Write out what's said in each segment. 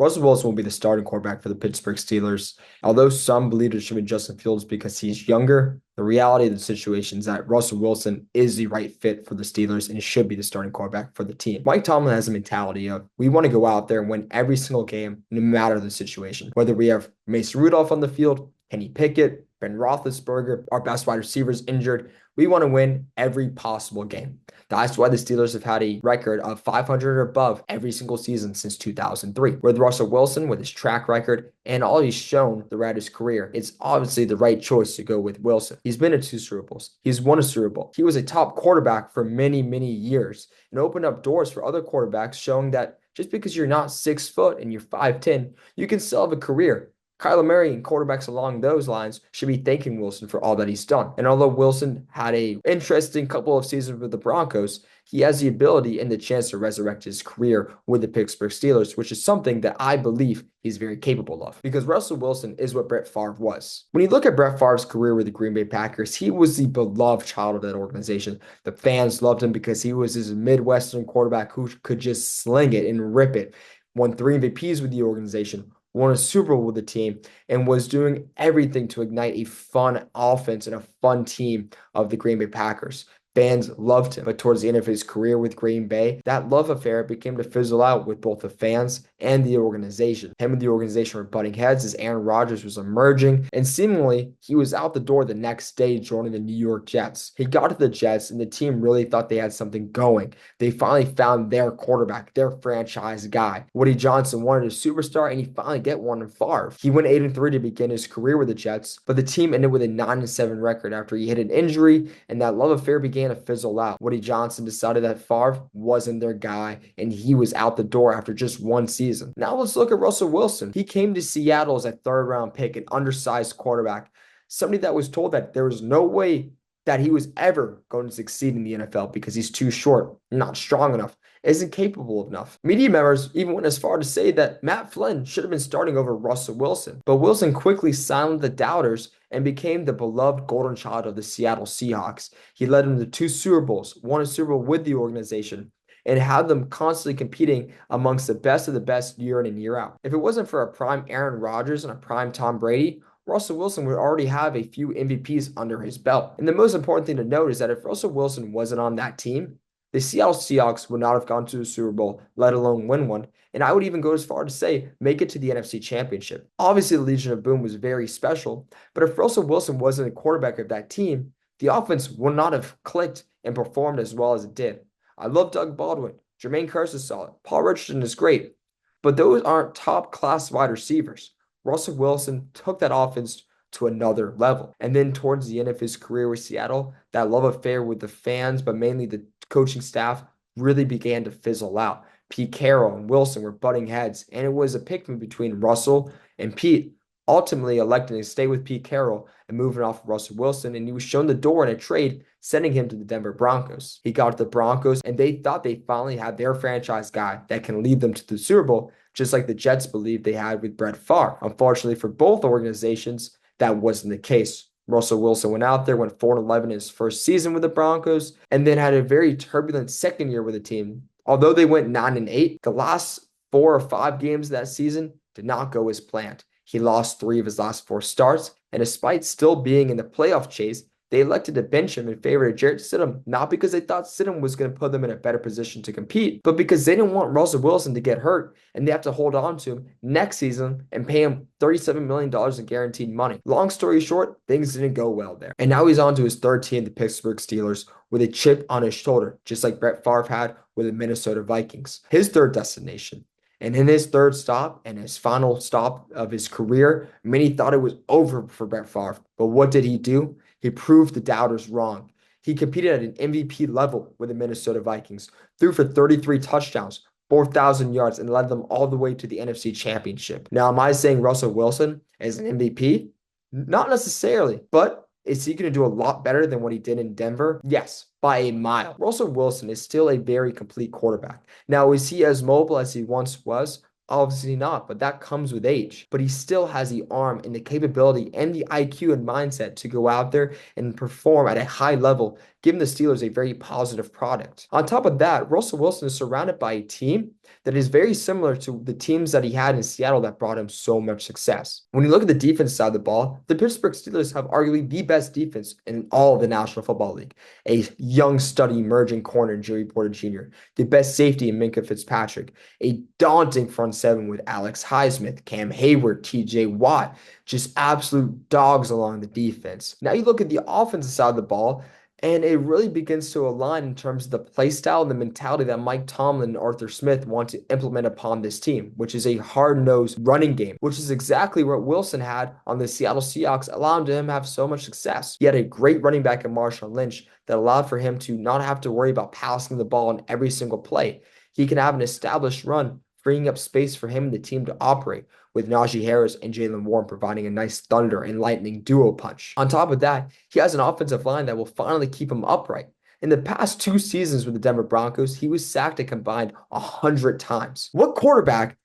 Russell Wilson will be the starting quarterback for the Pittsburgh Steelers. Although some believe it should be Justin Fields because he's younger, the reality of the situation is that Russell Wilson is the right fit for the Steelers and should be the starting quarterback for the team. Mike Tomlin has a mentality of we want to go out there and win every single game, no matter the situation. Whether we have Mason Rudolph on the field, Kenny Pickett, Ben Roethlisberger, our best wide receivers injured, we want to win every possible game. That's why the Steelers have had a record of 500 or above every single season since 2003. With Russell Wilson, with his track record and all he's shown throughout his career, it's obviously the right choice to go with Wilson. He's been to 2 Super Bowls. He's won a Super Bowl. He was a top quarterback for many, many years and opened up doors for other quarterbacks, showing that just because you're not 6 foot and you're 5'10", you can still have a career. Kyler Murray and quarterbacks along those lines should be thanking Wilson for all that he's done. And although Wilson had an interesting couple of seasons with the Broncos, he has the ability and the chance to resurrect his career with the Pittsburgh Steelers, which is something that I believe he's very capable of. Because Russell Wilson is what Brett Favre was. When you look at Brett Favre's career with the Green Bay Packers, he was the beloved child of that organization. The fans loved him because he was this Midwestern quarterback who could just sling it and rip it. Won 3 MVPs with the organization, won a Super Bowl with the team, and was doing everything to ignite a fun offense and a fun team of the Green Bay Packers. Fans loved him, but towards the end of his career with Green Bay, that love affair began to fizzle out with both the fans and the organization. Him and the organization were butting heads as Aaron Rodgers was emerging, and seemingly he was out the door the next day joining the New York Jets. He got to the Jets, and the team really thought they had something going. They finally found their quarterback, their franchise guy. Woody Johnson wanted a superstar, and he finally get one in Favre. He went 8-3 to begin his career with the Jets, but the team ended with a 9-7 record after he hit an injury, and that love affair began to fizzle out. Woody Johnson decided that Favre wasn't their guy, and he was out the door after just 1 season. Now let's look at Russell Wilson. He came to Seattle as a 3rd-round pick, an undersized quarterback, somebody that was told that there was no way that he was ever going to succeed in the NFL because he's too short, not strong enough, isn't capable enough. Media members even went as far to say that Matt Flynn should have been starting over Russell Wilson. But Wilson quickly silenced the doubters and became the beloved golden child of the Seattle Seahawks. He led them to 2 Super Bowls, won a Super Bowl with the organization, and had them constantly competing amongst the best of the best year in and year out. If it wasn't for a prime Aaron Rodgers and a prime Tom Brady, Russell Wilson would already have a few MVPs under his belt. And the most important thing to note is that if Russell Wilson wasn't on that team, the Seattle Seahawks would not have gone to the Super Bowl, let alone win one. And I would even go as far to say, make it to the NFC Championship. Obviously, the Legion of Boom was very special, but if Russell Wilson wasn't a quarterback of that team, the offense would not have clicked and performed as well as it did. I love Doug Baldwin. Jermaine Kearse is solid. Paul Richardson is great. But those aren't top-class wide receivers. Russell Wilson took that offense to another level. And then towards the end of his career with Seattle, that love affair with the fans, but mainly the coaching staff, really began to fizzle out. Pete Carroll and Wilson were butting heads, and it was a pick-me between Russell and Pete, ultimately electing to stay with Pete Carroll and moving off of Russell Wilson, and he was shown the door in a trade, sending him to the Denver Broncos. He got to the Broncos, and they thought they finally had their franchise guy that can lead them to the Super Bowl, just like the Jets believed they had with Brett Favre. Unfortunately for both organizations, that wasn't the case. Russell Wilson went out there, went 4-11 in his first season with the Broncos, and then had a very turbulent second year with the team. Although they went 9-8, the last 4 or 5 games of that season did not go as planned. He lost 3 of his last 4 starts, and despite still being in the playoff chase, they elected to bench him in favor of Jarrett Stidham, not because they thought Stidham was going to put them in a better position to compete, but because they didn't want Russell Wilson to get hurt, and they have to hold on to him next season and pay him $37 million in guaranteed money. Long story short, things didn't go well there. And now he's on to his 3rd team, the Pittsburgh Steelers, with a chip on his shoulder, just like Brett Favre had with the Minnesota Vikings. His 3rd destination. And in his 3rd stop and his final stop of his career, many thought it was over for Brett Favre. But what did he do? He proved the doubters wrong. He competed at an MVP level with the Minnesota Vikings, threw for 33 touchdowns, 4,000 yards, and led them all the way to the NFC Championship. Now, am I saying Russell Wilson is an MVP? Not necessarily, but is he going to do a lot better than what he did in Denver? Yes, by a mile. Russell Wilson is still a very complete quarterback. Now, is he as mobile as he once was? Obviously not, but that comes with age. But he still has the arm and the capability and the IQ and mindset to go out there and perform at a high level, giving the Steelers a very positive product. On top of that, Russell Wilson is surrounded by a team that is very similar to the teams that he had in Seattle that brought him so much success. When you look at the defense side of the ball, the Pittsburgh Steelers have arguably the best defense in all of the National Football League. A young, sturdy, emerging corner in Joey Porter Jr., the best safety in Minkah Fitzpatrick, a daunting front seven with Alex Highsmith, Cam Hayward, TJ Watt, just absolute dogs along the defense. Now you look at the offensive side of the ball, and it really begins to align in terms of the play style and the mentality that Mike Tomlin and Arthur Smith want to implement upon this team, which is a hard-nosed running game, which is exactly what Wilson had on the Seattle Seahawks, allowing him to have so much success. He had a great running back in Marshawn Lynch that allowed for him to not have to worry about passing the ball in every single play. He can have an established run, freeing up space for him and the team to operate, with Najee Harris and Jaylen Warren providing a nice thunder and lightning duo punch. On top of that, he has an offensive line that will finally keep him upright. In the past 2 seasons with the Denver Broncos, he was sacked a combined 100 times. What quarterback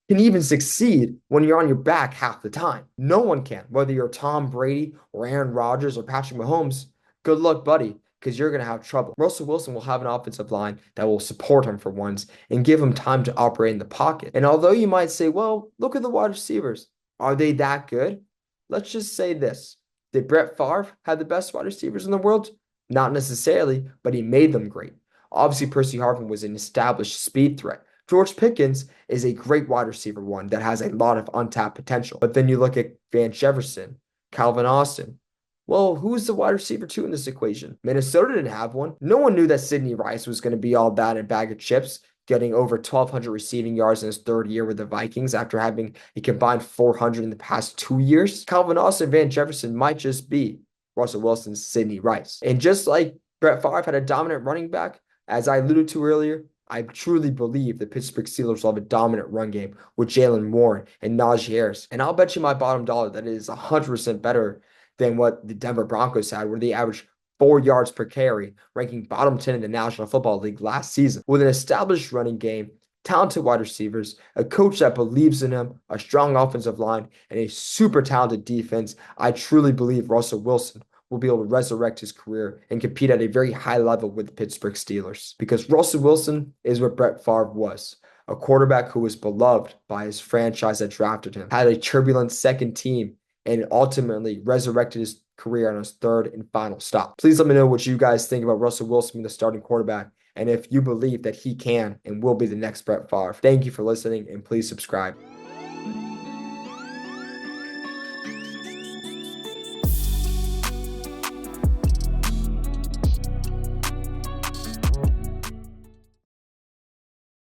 can even succeed when you're on your back half the time? No one can. Whether you're Tom Brady or Aaron Rodgers or Patrick Mahomes, good luck, buddy, because you're going to have trouble. Russell Wilson will have an offensive line that will support him for once and give him time to operate in the pocket. And although you might say, well, look at the wide receivers. Are they that good? Let's just say this. Did Brett Favre have the best wide receivers in the world? Not necessarily, but he made them great. Obviously, Percy Harvin was an established speed threat. George Pickens is a great wide receiver one that has a lot of untapped potential. But then you look at Van Jefferson, Calvin Austin. Well, who's the wide receiver 2 in this equation? Minnesota didn't have one. No one knew that Sidney Rice was going to be all that in a bag of chips, getting over 1,200 receiving yards in his 3rd year with the Vikings after having a combined 400 in the past 2 years. Calvin Austin, Van Jefferson might just be Russell Wilson's Sidney Rice. And just like Brett Favre had a dominant running back, as I alluded to earlier, I truly believe the Pittsburgh Steelers will have a dominant run game with Jaylen Warren and Najee Harris. And I'll bet you my bottom dollar that it is 100% better than what the Denver Broncos had, where they averaged 4 yards per carry, ranking bottom 10 in the National Football League last season. With an established running game, talented wide receivers, a coach that believes in him, a strong offensive line, and a super talented defense, I truly believe Russell Wilson will be able to resurrect his career and compete at a very high level with the Pittsburgh Steelers. Because Russell Wilson is what Brett Favre was, a quarterback who was beloved by his franchise that drafted him, had a turbulent second team, and ultimately resurrected his career on his 3rd and final stop. Please let me know what you guys think about Russell Wilson being the starting quarterback, and if you believe that he can and will be the next Brett Favre. Thank you for listening, and please subscribe.